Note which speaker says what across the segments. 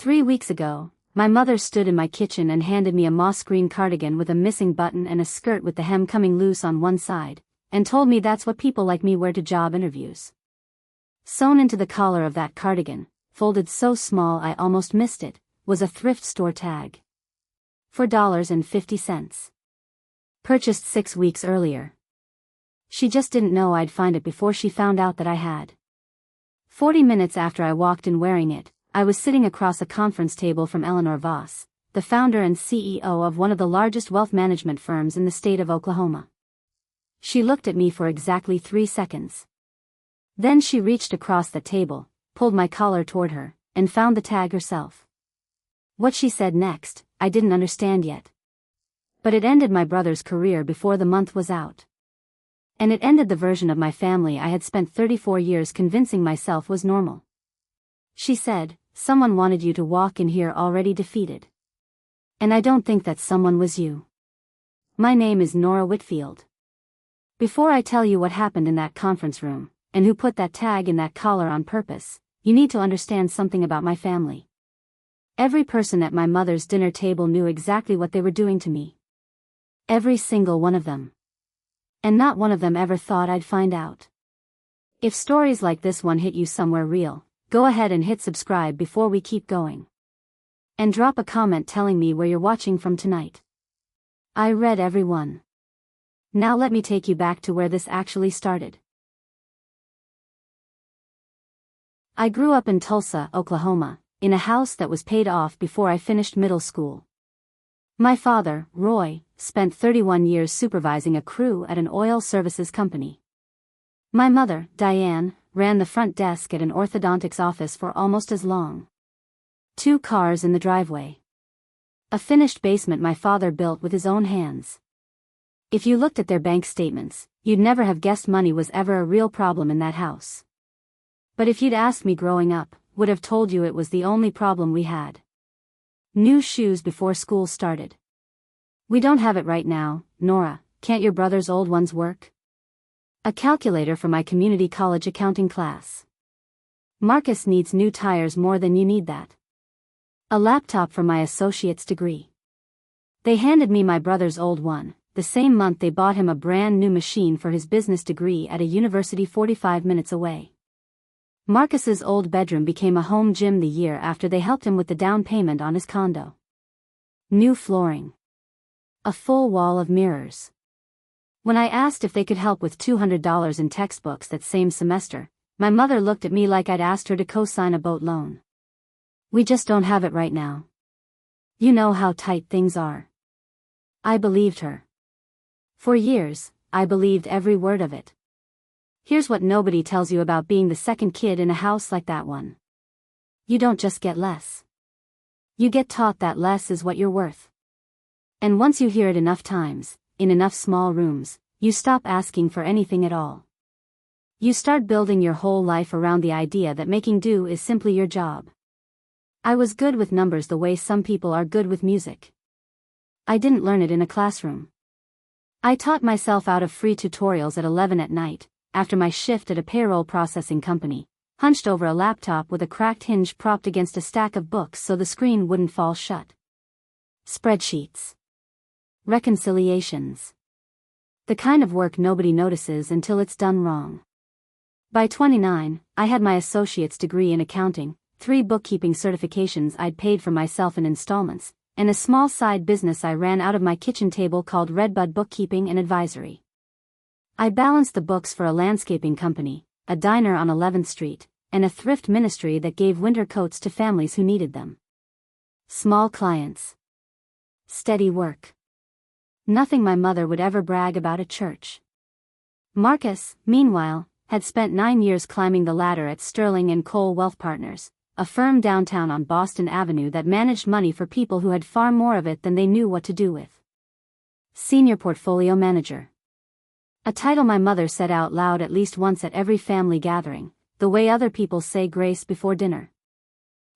Speaker 1: 3 weeks ago, my mother stood in my kitchen and handed me a moss green cardigan with a missing button and a skirt with the hem coming loose on one side, and told me that's what people like me wear to job interviews. Sewn into the collar of that cardigan, folded so small I almost missed it, was a thrift store tag. $4.50. Purchased 6 weeks earlier. She just didn't know I'd find it before she found out that I had. 40 minutes after I walked in wearing it, I was sitting across a conference table from Eleanor Voss, the founder and CEO of one of the largest wealth management firms in the state of Oklahoma. She looked at me for exactly 3 seconds. Then she reached across the table, pulled my collar toward her, and found the tag herself. What she said next, I didn't understand yet. But it ended my brother's career before the month was out. And it ended the version of my family I had spent 34 years convincing myself was normal. She said, "Someone wanted you to walk in here already defeated. And I don't think that someone was you. My name is Nora Whitfield. Before I tell you what happened in that conference room, and who put that tag in that collar on purpose, you need to understand something about my family. Every person at my mother's dinner table knew exactly what they were doing to me. Every single one of them. And not one of them ever thought I'd find out. If stories like this one hit you somewhere real, go ahead and hit subscribe before we keep going. And drop a comment telling me where you're watching from tonight. I read every one. Now let me take you back to where this actually started. I grew up in Tulsa, Oklahoma, in a house that was paid off before I finished middle school. My father, Roy, spent 31 years supervising a crew at an oil services company. My mother, Diane, ran the front desk at an orthodontics office for almost as long. 2 cars in the driveway. A finished basement my father built with his own hands. If you looked at their bank statements, you'd never have guessed money was ever a real problem in that house. But if you'd asked me growing up, would have told you it was the only problem we had. New shoes before school started. We don't have it right now, Nora, can't your brother's old ones work? A calculator for my community college accounting class. Marcus needs new tires more than you need that. A laptop for my associate's degree. They handed me my brother's old one, the same month they bought him a brand new machine for his business degree at a university 45 minutes away. Marcus's old bedroom became a home gym the year after they helped him with the down payment on his condo. New flooring. A full wall of mirrors. When I asked if they could help with $200 in textbooks that same semester, my mother looked at me like I'd asked her to co-sign a boat loan. We just don't have it right now. You know how tight things are. I believed her. For years, I believed every word of it. Here's what nobody tells you about being the second kid in a house like that one. You don't just get less. You get taught that less is what you're worth. And once you hear it enough times, in enough small rooms, you stop asking for anything at all. You start building your whole life around the idea that making do is simply your job. I was good with numbers the way some people are good with music. I didn't learn it in a classroom. I taught myself out of free tutorials at 11 at night, after my shift at a payroll processing company, hunched over a laptop with a cracked hinge propped against a stack of books so the screen wouldn't fall shut. Spreadsheets. Reconciliations. The kind of work nobody notices until it's done wrong. By 29, I had my associate's degree in accounting, 3 bookkeeping certifications I'd paid for myself in installments, and a small side business I ran out of my kitchen table called Redbud Bookkeeping and Advisory. I balanced the books for a landscaping company, a diner on 11th Street, and a thrift ministry that gave winter coats to families who needed them. Small clients. Steady work. Nothing my mother would ever brag about at church. Marcus, meanwhile, had spent 9 years climbing the ladder at Sterling and Cole Wealth Partners, a firm downtown on Boston Avenue that managed money for people who had far more of it than they knew what to do with. Senior Portfolio Manager. A title my mother said out loud at least once at every family gathering, the way other people say grace before dinner.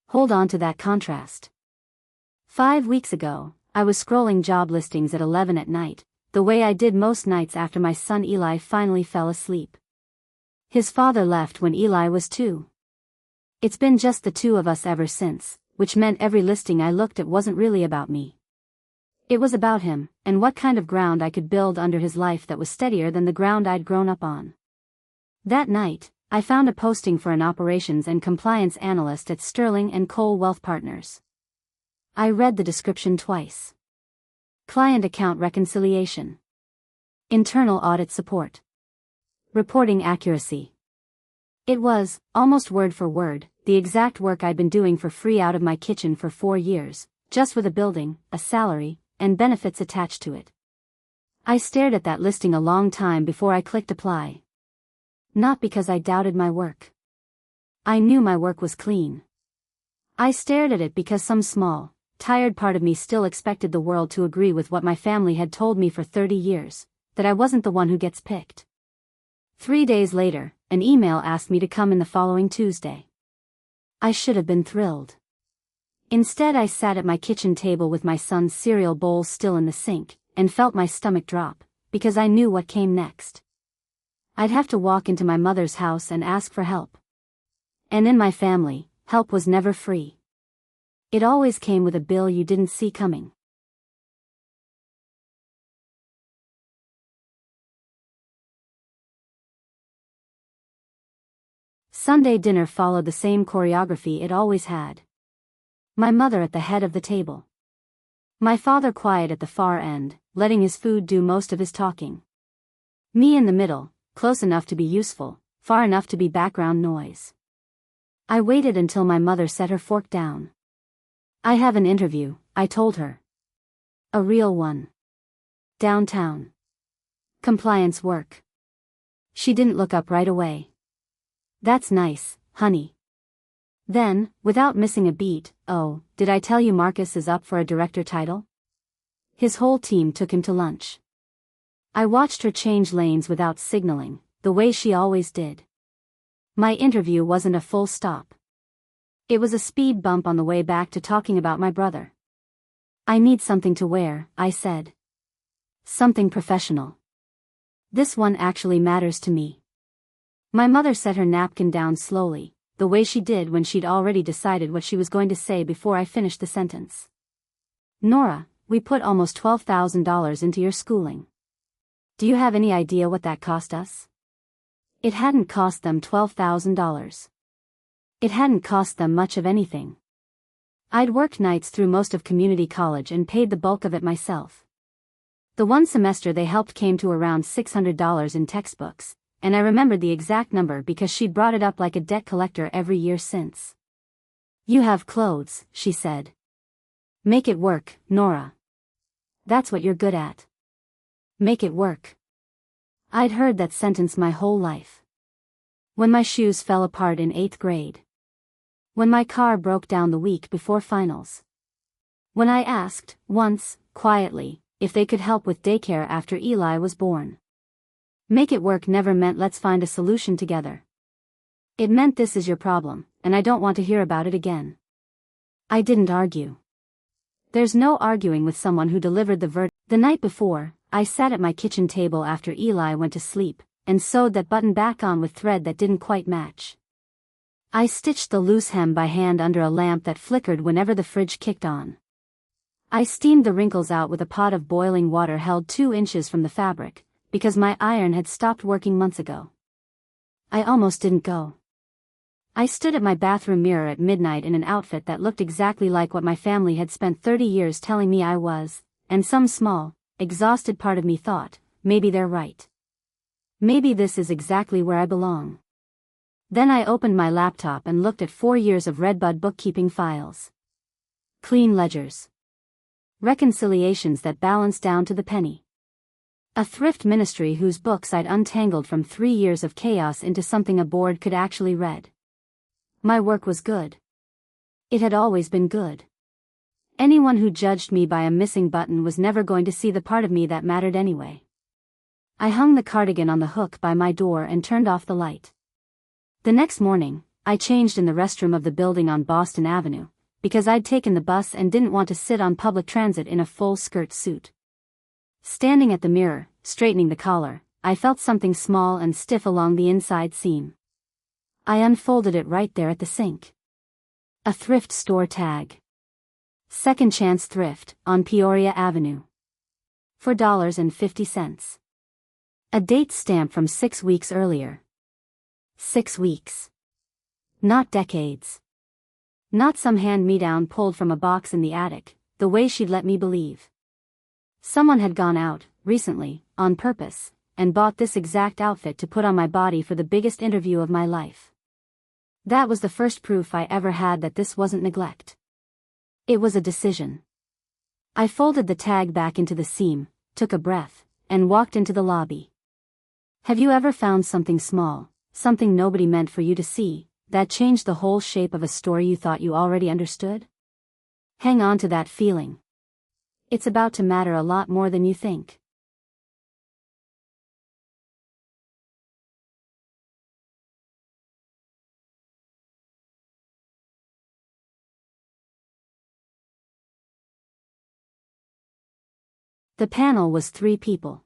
Speaker 1: Hold on to that contrast. 5 weeks ago, I was scrolling job listings at 11 at night, the way I did most nights after my son Eli finally fell asleep. His father left when Eli was 2. It's been just the 2 of us ever since, which meant every listing I looked at wasn't really about me. It was about him, and what kind of ground I could build under his life that was steadier than the ground I'd grown up on. That night, I found a posting for an operations and compliance analyst at Sterling and Cole Wealth Partners. I read the description twice. Client account reconciliation. Internal audit support. Reporting accuracy. It was, almost word for word, the exact work I'd been doing for free out of my kitchen for 4 years, just with a building, a salary, and benefits attached to it. I stared at that listing a long time before I clicked apply. Not because I doubted my work. I knew my work was clean. I stared at it because some small, tired part of me still expected the world to agree with what my family had told me for 30 years, that I wasn't the one who gets picked. 3 days later, an email asked me to come in the following Tuesday. I should have been thrilled. Instead, I sat at my kitchen table with my son's cereal bowl still in the sink, and felt my stomach drop, because I knew what came next. I'd have to walk into my mother's house and ask for help. And in my family, help was never free. It always came with a bill you didn't see coming. Sunday dinner followed the same choreography it always had. My mother at the head of the table. My father quiet at the far end, letting his food do most of his talking. Me in the middle, close enough to be useful, far enough to be background noise. I waited until my mother set her fork down. I have an interview, I told her. A real one. Downtown. Compliance work. She didn't look up right away. That's nice, honey. Then, without missing a beat, oh, did I tell you Marcus is up for a director title? His whole team took him to lunch. I watched her change lanes without signaling, the way she always did. My interview wasn't a full stop. It was a speed bump on the way back to talking about my brother. I need something to wear, I said. Something professional. This one actually matters to me. My mother set her napkin down slowly, the way she did when she'd already decided what she was going to say before I finished the sentence. Nora, we put almost $12,000 into your schooling. Do you have any idea what that cost us? It hadn't cost them $12,000. It hadn't cost them much of anything. I'd worked nights through most of community college and paid the bulk of it myself. The one semester they helped came to around $600 in textbooks, and I remembered the exact number because she'd brought it up like a debt collector every year since. You have clothes, she said. Make it work, Nora. That's what you're good at. Make it work. I'd heard that sentence my whole life. When my shoes fell apart in 8th grade. When my car broke down the week before finals. When I asked, once, quietly, if they could help with daycare after Eli was born. Make it work never meant let's find a solution together. It meant this is your problem, and I don't want to hear about it again. I didn't argue. There's no arguing with someone who delivered the verdict. The night before, I sat at my kitchen table after Eli went to sleep, and sewed that button back on with thread that didn't quite match. I stitched the loose hem by hand under a lamp that flickered whenever the fridge kicked on. I steamed the wrinkles out with a pot of boiling water held 2 inches from the fabric, because my iron had stopped working months ago. I almost didn't go. I stood at my bathroom mirror at midnight in an outfit that looked exactly like what my family had spent 30 years telling me I was, and some small, exhausted part of me thought, maybe they're right. Maybe this is exactly where I belong. Then I opened my laptop and looked at 4 years of Redbud bookkeeping files. Clean ledgers. Reconciliations that balanced down to the penny. A thrift ministry whose books I'd untangled from 3 years of chaos into something a board could actually read. My work was good. It had always been good. Anyone who judged me by a missing button was never going to see the part of me that mattered anyway. I hung the cardigan on the hook by my door and turned off the light. The next morning, I changed in the restroom of the building on Boston Avenue, because I'd taken the bus and didn't want to sit on public transit in a full-skirt suit. Standing at the mirror, straightening the collar, I felt something small and stiff along the inside seam. I unfolded it right there at the sink. A thrift store tag. Second Chance Thrift, on Peoria Avenue. $4.50. A date stamp from 6 weeks earlier. 6 weeks. Not decades. Not some hand-me-down pulled from a box in the attic, the way she'd let me believe. Someone had gone out, recently, on purpose, and bought this exact outfit to put on my body for the biggest interview of my life. That was the first proof I ever had that this wasn't neglect. It was a decision. I folded the tag back into the seam, took a breath, and walked into the lobby. Have you ever found something small, something nobody meant for you to see, that changed the whole shape of a story you thought you already understood? Hang on to that feeling. It's about to matter a lot more than you think. The panel was 3 people.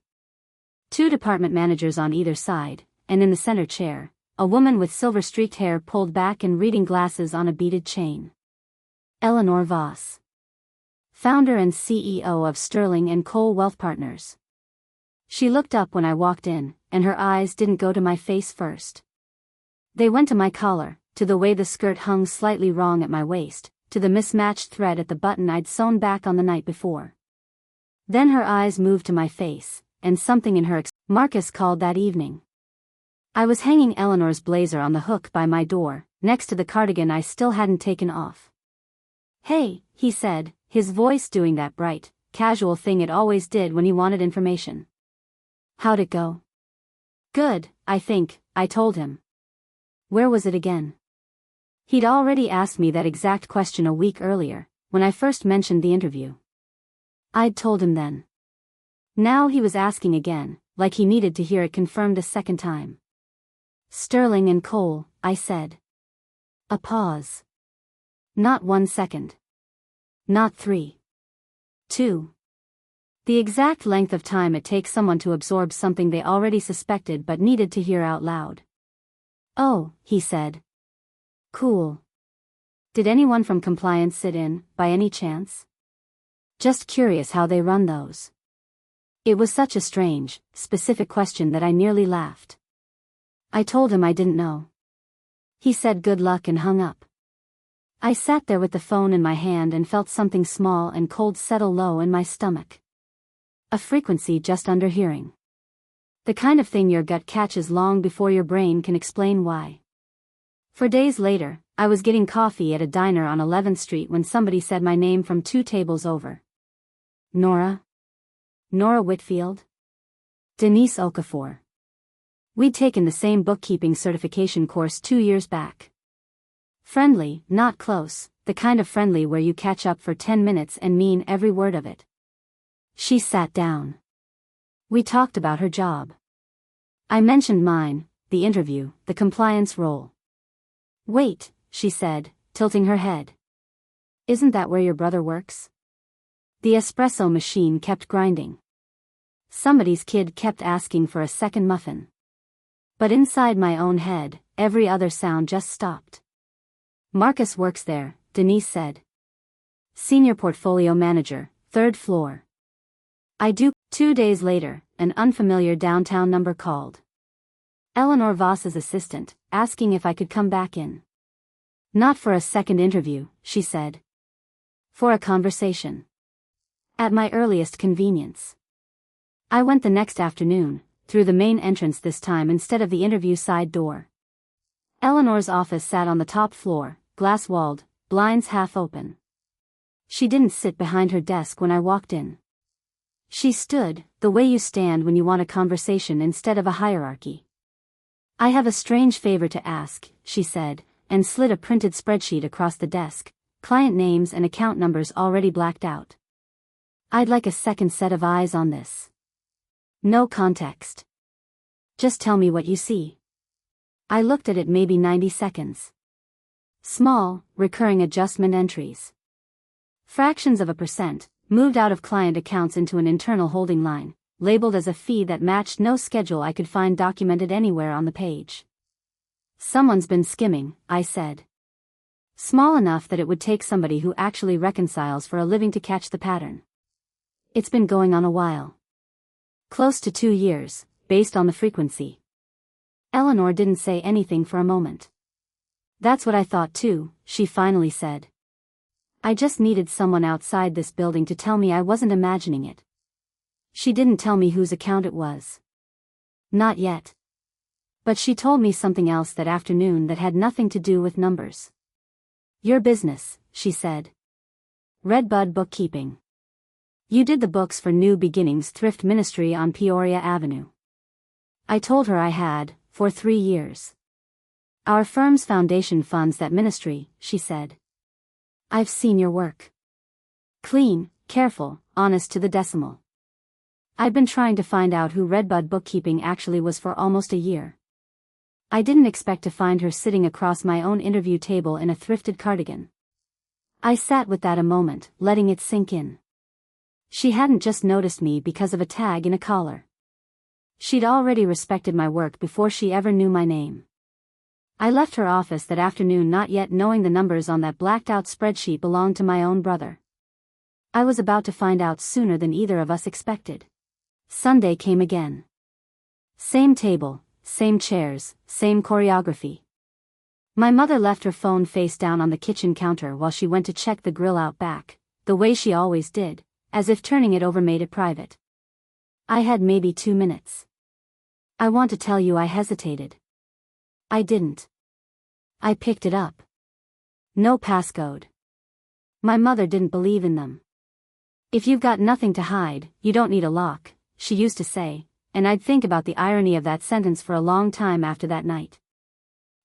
Speaker 1: 2 department managers on either side, and in the center chair, a woman with silver-streaked hair pulled back and reading glasses on a beaded chain. Eleanor Voss. Founder and CEO of Sterling and Cole Wealth Partners. She looked up when I walked in, and her eyes didn't go to my face first. They went to my collar, to the way the skirt hung slightly wrong at my waist, to the mismatched thread at the button I'd sewn back on the night before. Then her eyes moved to my face, and something in her Marcus called that evening. I was hanging Eleanor's blazer on the hook by my door, next to the cardigan I still hadn't taken off. "Hey," he said, his voice doing that bright, casual thing it always did when he wanted information. "How'd it go?" "Good, I think," I told him. "Where was it again?" He'd already asked me that exact question a week earlier, when I first mentioned the interview. I'd told him then. Now he was asking again, like he needed to hear it confirmed a second time. "Sterling and Cole," I said. A pause. Not 1 second. Not 3. 2. The exact length of time it takes someone to absorb something they already suspected but needed to hear out loud. "Oh," he said. "Cool. Did anyone from compliance sit in, by any chance? Just curious how they run those." It was such a strange, specific question that I nearly laughed. I told him I didn't know. He said good luck and hung up. I sat there with the phone in my hand and felt something small and cold settle low in my stomach. A frequency just under hearing. The kind of thing your gut catches long before your brain can explain why. For days later, I was getting coffee at a diner on 11th Street when somebody said my name from 2 tables over. Nora? Nora Whitfield? Denise Okafor. We'd taken the same bookkeeping certification course 2 years back. Friendly, not close, the kind of friendly where you catch up for 10 minutes and mean every word of it. She sat down. We talked about her job. I mentioned mine, the interview, the compliance role. "Wait," she said, tilting her head. "Isn't that where your brother works?" The espresso machine kept grinding. Somebody's kid kept asking for a second muffin. But inside my own head, every other sound just stopped. "Marcus works there," Denise said. "Senior portfolio manager, 3rd floor." I do. 2 days later, an unfamiliar downtown number called. Eleanor Voss's assistant, asking if I could come back in. "Not for a second interview," she said. "For a conversation. At my earliest convenience." I went the next afternoon, through the main entrance this time instead of the interview side door. Eleanor's office sat on the top floor, glass-walled, blinds half open. She didn't sit behind her desk when I walked in. She stood, the way you stand when you want a conversation instead of a hierarchy. "I have a strange favor to ask," she said, and slid a printed spreadsheet across the desk, client names and account numbers already blacked out. "I'd like a second set of eyes on this. No context. Just tell me what you see." I looked at it maybe 90 seconds. Small, recurring adjustment entries. Fractions of a percent, moved out of client accounts into an internal holding line, labeled as a fee that matched no schedule I could find documented anywhere on the page. "Someone's been skimming," I said. Small enough that it would take somebody who actually reconciles for a living to catch the pattern. It's been going on a while. Close to 2 years, based on the frequency. Eleanor didn't say anything for a moment. That's what I thought too, she finally said. I just needed someone outside this building to tell me I wasn't imagining it. She didn't tell me whose account it was. Not yet. But she told me something else that afternoon that had nothing to do with numbers. Your business, she said. Redbud Bookkeeping. You did the books for New Beginnings Thrift Ministry on Peoria Avenue. I told her I had, for 3 years. Our firm's foundation funds that ministry, she said. I've seen your work. Clean, careful, honest to the decimal. I've been trying to find out who Redbud Bookkeeping actually was for almost a year. I didn't expect to find her sitting across my own interview table in a thrifted cardigan. I sat with that a moment, letting it sink in. She hadn't just noticed me because of a tag in a collar. She'd already respected my work before she ever knew my name. I left her office that afternoon not yet knowing the numbers on that blacked-out spreadsheet belonged to my own brother. I was about to find out sooner than either of us expected. Sunday came again. Same table, same chairs, same choreography. My mother left her phone face down on the kitchen counter while she went to check the grill out back, the way she always did, as if turning it over made it private. I had maybe 2 minutes. I want to tell you I hesitated. I didn't. I picked it up. No passcode. My mother didn't believe in them. If you've got nothing to hide, you don't need a lock, she used to say, and I'd think about the irony of that sentence for a long time after that night.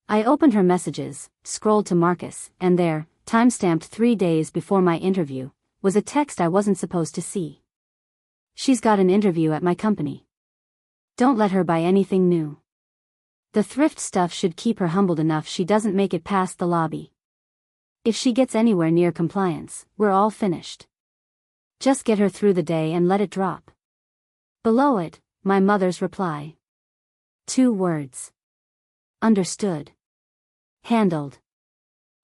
Speaker 1: I opened her messages, scrolled to Marcus, and there, time-stamped 3 days before my interview, was a text I wasn't supposed to see. She's got an interview at my company. Don't let her buy anything new. The thrift stuff should keep her humbled enough she doesn't make it past the lobby. If she gets anywhere near compliance, we're all finished. Just get her through the day and let it drop. Below it, my mother's reply. 2 words. Understood. Handled.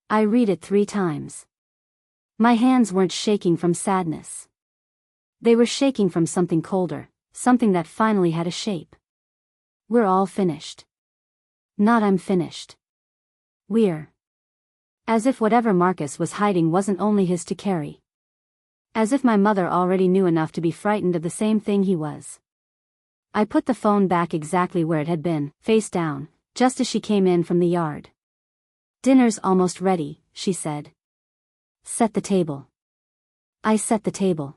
Speaker 1: I read it 3 times. My hands weren't shaking from sadness. They were shaking from something colder, something that finally had a shape. We're all finished. Not I'm finished. We're. As if whatever Marcus was hiding wasn't only his to carry. As if my mother already knew enough to be frightened of the same thing he was. I put the phone back exactly where it had been, face down, just as she came in from the yard. Dinner's almost ready, she said. Set the table. I set the table.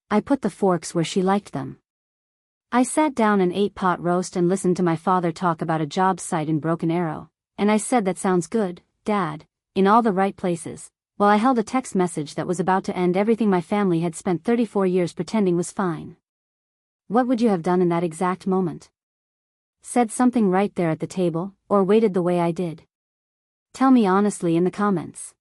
Speaker 1: I put the forks where she liked them. I sat down and ate pot roast and listened to my father talk about a job site in Broken Arrow, and I said that sounds good, Dad, in all the right places, while I held a text message that was about to end everything my family had spent 34 years pretending was fine. What would you have done in that exact moment? Said something right there at the table, or waited the way I did? Tell me honestly in the comments.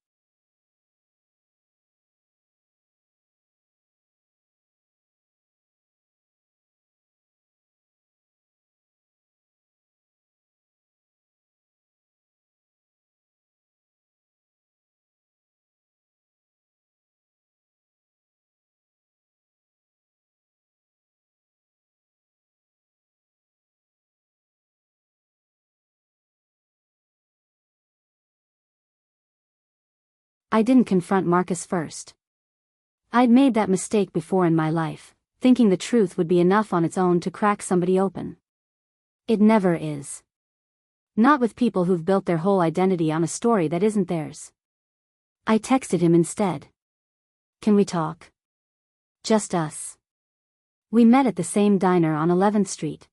Speaker 1: I didn't confront Marcus first. I'd made that mistake before in my life, thinking the truth would be enough on its own to crack somebody open. It never is. Not with people who've built their whole identity on a story that isn't theirs. I texted him instead. Can we talk? Just us. We met at the same diner on 11th Street.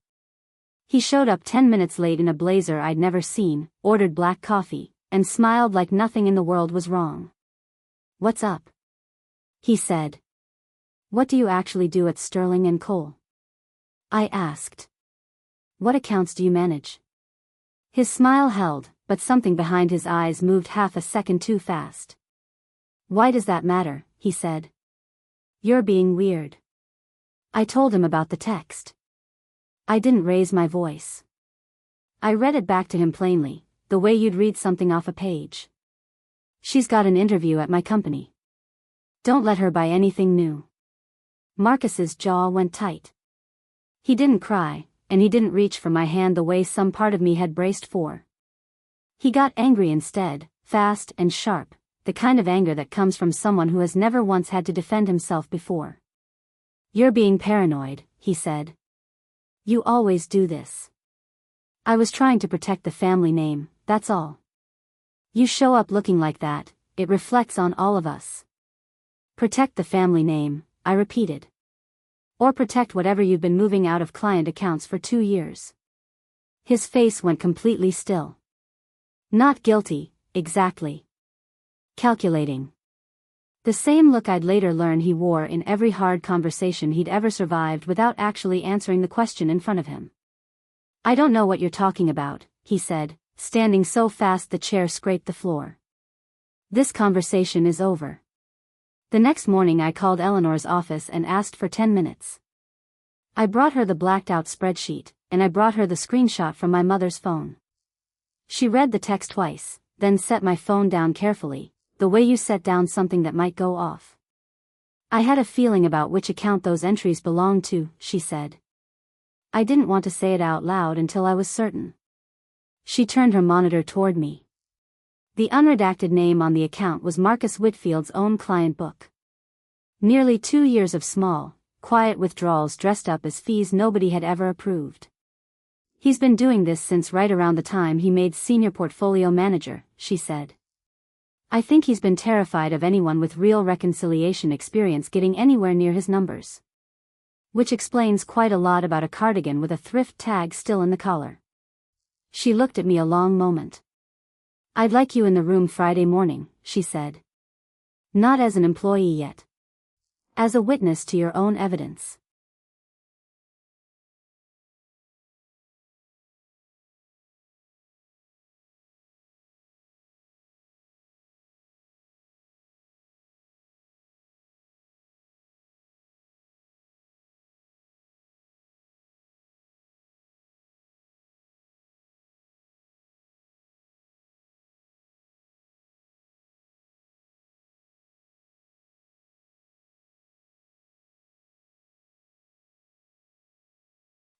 Speaker 1: He showed up 10 minutes late in a blazer I'd never seen, ordered black coffee, and smiled like nothing in the world was wrong. What's up? He said. What do you actually do at Sterling & Cole? I asked. What accounts do you manage? His smile held, but something behind his eyes moved half a second too fast. Why does that matter? He said. You're being weird. I told him about the text. I didn't raise my voice. I read it back to him plainly, the way you'd read something off a page. She's got an interview at my company. Don't let her buy anything new. Marcus's jaw went tight. He didn't cry, and he didn't reach for my hand the way some part of me had braced for. He got angry instead, fast and sharp, the kind of anger that comes from someone who has never once had to defend himself before. "You're being paranoid," he said. "You always do this." "I was trying to protect the family name, that's all." "You show up looking like that, it reflects on all of us." "Protect the family name," I repeated. "Or protect whatever you've been moving out of client accounts for 2 years." His face went completely still. Not guilty, exactly. Calculating. The same look I'd later learn he wore in every hard conversation he'd ever survived without actually answering the question in front of him. "I don't know what you're talking about," he said, standing so fast the chair scraped the floor. "This conversation is over." The next morning I called Eleanor's office and asked for 10 minutes. I brought her the blacked-out spreadsheet, and I brought her the screenshot from my mother's phone. She read the text twice, then set my phone down carefully, the way you set down something that might go off. "I had a feeling about which account those entries belonged to," she said. I didn't want to say it out loud until I was certain. She turned her monitor toward me. The unredacted name on the account was Marcus Whitfield's own client book. Nearly 2 years of small, quiet withdrawals dressed up as fees nobody had ever approved. "He's been doing this since right around the time he made senior portfolio manager," she said. "I think he's been terrified of anyone with real reconciliation experience getting anywhere near his numbers." Which explains quite a lot about a cardigan with a thrift tag still in the collar. She looked at me a long moment. "I'd like you in the room Friday morning," she said. "Not as an employee yet. As a witness to your own evidence."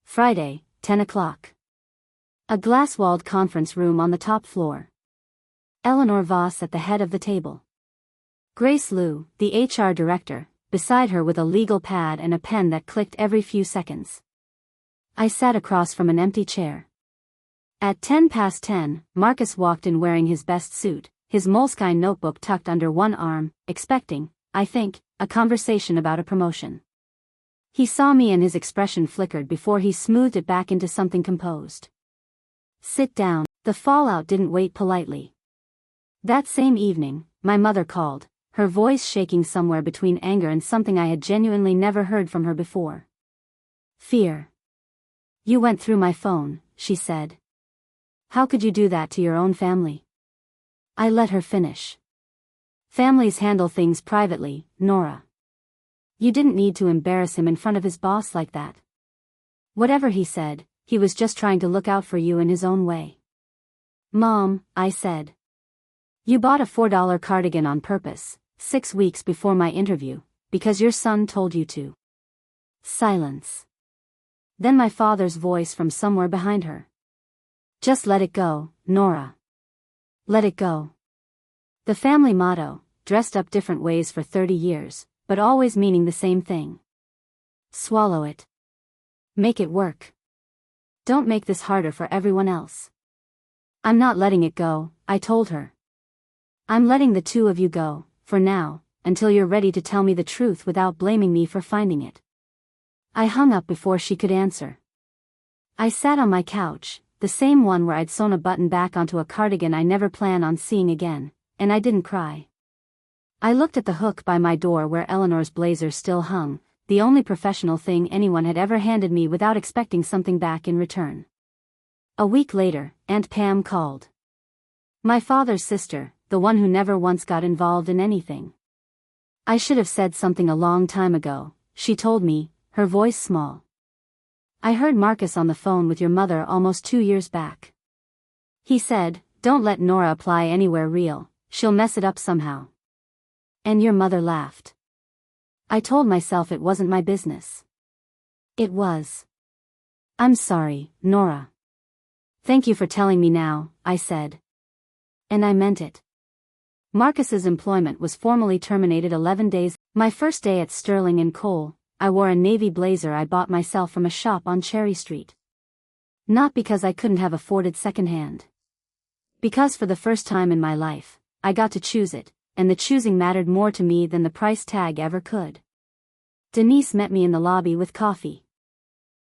Speaker 1: Friday, 10 o'clock. A glass-walled conference room on the top floor. Eleanor Voss at the head of the table. Grace Liu, the HR director, beside her with a legal pad and a pen that clicked every few seconds. I sat across from an empty chair. At 10 past 10, Marcus walked in wearing his best suit, his moleskine notebook tucked under one arm, expecting, I think, a conversation about a promotion. He saw me and his expression flickered before he smoothed it back into something composed. "Sit down." The fallout didn't wait politely. That same evening, my mother called, her voice shaking somewhere between anger and something I had genuinely never heard from her before. "Fear. You went through my phone," she said. "How could you do that to your own family?" I let her finish. "Families handle things privately, Nora. You didn't need to embarrass him in front of his boss like that. Whatever he said, he was just trying to look out for you in his own way." "Mom," I said. "You bought a $4 cardigan on purpose, 6 weeks before my interview, because your son told you to." Silence. Then my father's voice from somewhere behind her. "Just let it go, Nora. Let it go." The family motto, dressed up different ways for 30 years, but always meaning the same thing. Swallow it. Make it work. Don't make this harder for everyone else. "I'm not letting it go," I told her. "I'm letting the two of you go, for now, until you're ready to tell me the truth without blaming me for finding it." I hung up before she could answer. I sat on my couch, the same one where I'd sewn a button back onto a cardigan I never plan on seeing again, and I didn't cry. I looked at the hook by my door where Eleanor's blazer still hung, the only professional thing anyone had ever handed me without expecting something back in return. A week later, Aunt Pam called. My father's sister, the one who never once got involved in anything. "I should have said something a long time ago," she told me, her voice small. "I heard Marcus on the phone with your mother almost 2 years back. He said, 'Don't let Nora apply anywhere real, she'll mess it up somehow. And your mother laughed. I told myself it wasn't my business. It was. I'm sorry, Nora. Thank you for telling me now, I said. And I meant it. Marcus's employment was formally terminated 11 days. My first day at Sterling and Cole, I wore a navy blazer I bought myself from a shop on Cherry Street. Not because I couldn't have afforded secondhand. Because for the first time in my life, I got to choose it, and the choosing mattered more to me than the price tag ever could. Denise met me in the lobby with coffee.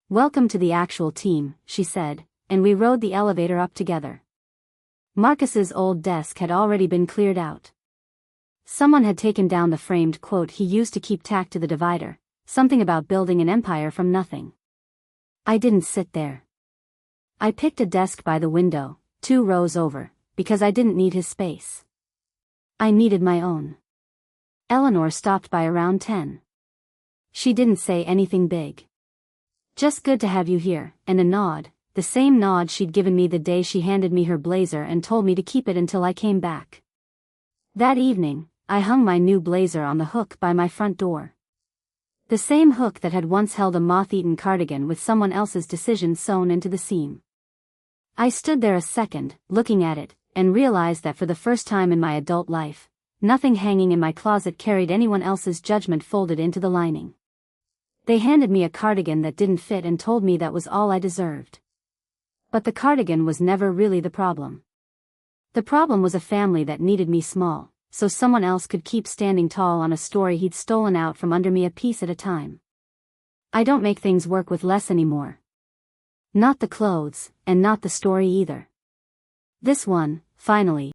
Speaker 1: Welcome to the actual team, she said, and we rode the elevator up together. Marcus's old desk had already been cleared out. Someone had taken down the framed quote he used to keep tacked to the divider, something about building an empire from nothing. I didn't sit there. I picked a desk by the window, 2 rows over, because I didn't need his space. I needed my own. Eleanor stopped by around 10. She didn't say anything big. Just good to have you here, and a nod, the same nod she'd given me the day she handed me her blazer and told me to keep it until I came back. That evening, I hung my new blazer on the hook by my front door. The same hook that had once held a moth-eaten cardigan with someone else's decision sewn into the seam. I stood there a second, looking at it, and realized that for the first time in my adult life, nothing hanging in my closet carried anyone else's judgment folded into the lining. They handed me a cardigan that didn't fit and told me that was all I deserved. But the cardigan was never really the problem. The problem was a family that needed me small, so someone else could keep standing tall on a story he'd stolen out from under me a piece at a time. I don't make things work with less anymore. Not the clothes, and not the story either. This one, finally,